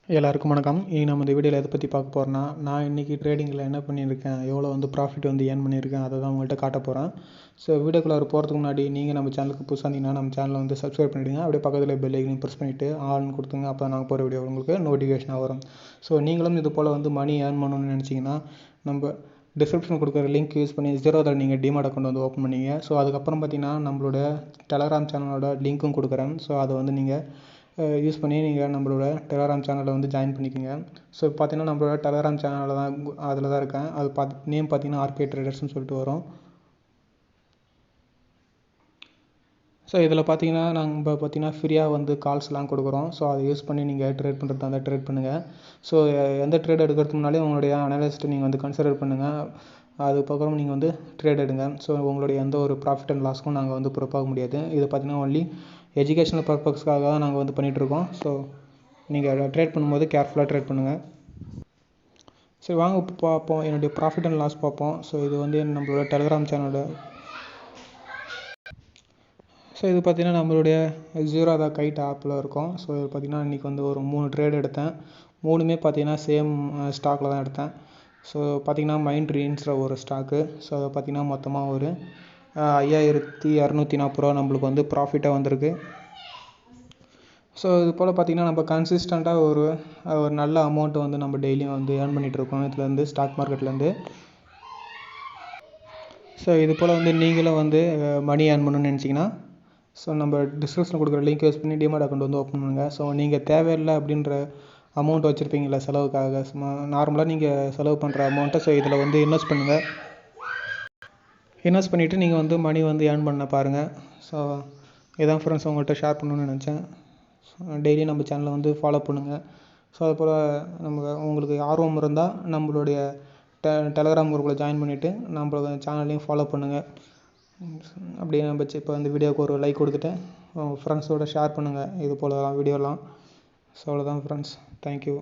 எல்லாருக்கும் வணக்கம். இனி நம்ம இந்த வீடியோவில் எதை பற்றி பார்க்க போகிறோன்னா, நான் இன்றைக்கி ட்ரேடிங்கில் என்ன பண்ணியிருக்கேன், எவ்வளோ ப்ராஃபிட் ஏர்ன் பண்ணியிருக்கேன், அதை தான் உங்கள்கிட்ட காட்ட போகிறேன். ஸோ வீடியோக்குள்ளே போகிறதுக்கு முன்னாடி நீங்கள் நம்ம சேனலுக்கு புதுசாக இருந்தீங்கன்னா நம்ம சேனலை சப்ஸ்கிரைப் பண்ணிவிடுங்க. அப்படியே பக்கத்தில் பெல் ஐக்கனையும் ப்ரெஸ் பண்ணிவிட்டு ஆல்னு கொடுத்துங்க. அப்போ நாங்கள் போகிற வீடியோ உங்களுக்கு நோட்டிஃபிகேஷனாக வரும். ஸோ நீங்களும் இது போல் மணி ஏர்ன் பண்ணணும்னு நினச்சிங்கன்னா நம்ம டிஸ்கிரிப்ஷன் கொடுக்குற லிங்க் யூஸ் பண்ணி Zerodha நீங்கள் டிமாட் அக்கௌண்ட் ஓப்பன் பண்ணிங்க. ஸோ அதுக்கப்புறம் பார்த்தீங்கன்னா நம்மளோட டெலகிராம் சேனலோட லிங்க்கும் கொடுக்குறேன். ஸோ அதை நீங்கள் யூஸ் பண்ணி நீங்கள் நம்மளோட டெலகிராம் சேனலில் ஜாயின் பண்ணிக்கோங்க. ஸோ பார்த்தீங்கன்னா நம்மளோட டெலகிராம் சேனலில் தான் அதில் தான் இருக்கேன். அது நேம் பார்த்தீங்கன்னா ஆர்கே ட்ரேடர்ஸ்னு சொல்லிட்டு வரும். ஸோ இதில் பார்த்தீங்கன்னா நம்ம பார்த்தீங்கன்னா ஃப்ரீயாக கால்ஸ்லாம் கொடுக்குறோம். ஸோ அதை யூஸ் பண்ணி நீங்கள் ட்ரேட் பண்ணுறதா இருந்தால் ட்ரேட் பண்ணுங்கள். ஸோ எந்த ட்ரேட் எடுக்கிறதுக்கு முன்னாலே உங்களுடைய அனலிஸ்ட்டை நீங்கள் கன்சிடர் பண்ணுங்கள். அதுக்கப்புறம் நீங்கள் ட்ரேட் எடுங்க. ஸோ உங்களுடைய எந்த ஒரு ப்ராஃபிட் அண்ட் லாஸ்க்கும் நாங்கள் ப்ரொப்பாக முடியாது. இது பார்த்தீங்கன்னா ஒன்லி எஜுகேஷனல் பர்பஸ்க்காக தான் நாங்கள் பண்ணிகிட்ருக்கோம். ஸோ நீங்கள் ட்ரேட் பண்ணும்போது கேர்ஃபுல்லாக ட்ரேட் பண்ணுங்கள். சரி வாங்க இப்போ பார்ப்போம், என்னுடைய ப்ராஃபிட் அண்ட் லாஸ் பார்ப்போம். ஸோ இது நம்மளோட டெலகிராம் சேனலோட. ஸோ இது பார்த்திங்கன்னா நம்மளுடைய Zerodha கைட் ஆப்பில் இருக்கும். ஸோ இது பார்த்திங்கன்னா இன்றைக்கி ஒரு 3 ட்ரேட் எடுத்தேன். 3மே பார்த்திங்கன்னா சேம் ஸ்டாக்கில் தான் எடுத்தேன். ஸோ பார்த்திங்கன்னா மைண்ட் ரீன்ஸ்ற ஒரு ஸ்டாக்கு. ஸோ அதை பார்த்திங்கன்னா மொத்தமாக ஒரு 5240 ரூபா நம்மளுக்கு ப்ராஃபிட்டாக வந்திருக்கு. ஸோ இது போல் பார்த்திங்கன்னா நம்ம கன்சிஸ்டண்ட்டாக ஒரு நல்ல அமௌண்ட்டு நம்ம டெய்லியும் ஏர்ன் பண்ணிகிட்ருக்கோம் இதுலேருந்து, ஸ்டாக் மார்க்கெட்லேருந்து. ஸோ இது போல் நீங்களும் மணி ஏர்ன் பண்ணணும்னு நினச்சிங்கன்னா ஸோ நம்ம டிஸ்கிரிப்ஷனில் கொடுக்குற லிங்க் யூஸ் பண்ணி டிமாட் அக்கௌண்ட் ஓப்பன் பண்ணுங்கள். ஸோ நீங்கள் தேவையில்லை அப்படின்ற அமௌண்ட் வச்சுருப்பீங்களா செலவுக்காக, நார்மலாக நீங்கள் செலவு பண்ணுற அமௌண்ட்டை ஸோ இதில் இன்வெஸ்ட் பண்ணுங்கள். இன்வெஸ்ட் பண்ணிவிட்டு நீங்கள் மணி ஏர்ன் பண்ண பாருங்கள். ஸோ இதான் ஃப்ரெண்ட்ஸ் உங்கள்கிட்ட ஷேர் பண்ணணும்னு நினச்சேன். டெய்லி நம்ம சேனலை ஃபாலோ பண்ணுங்கள். ஸோ அதுபோல் உங்களுக்கு ஆர்வம் இருந்தால் நம்மளுடைய டெலகிராம் குரூப்பில் ஜாயின் பண்ணிவிட்டு நம்மளோட சேனலையும் ஃபாலோ பண்ணுங்கள். அப்படியே நம்ம இப்போ இந்த வீடியோவுக்கு ஒரு லைக் கொடுத்துட்டு ஃப்ரெண்ட்ஸோடு ஷேர் பண்ணுங்கள் இது போல் வீடியோலாம். ஸோ அவ்வளோதான் ஃப்ரெண்ட்ஸ், தேங்க்யூ.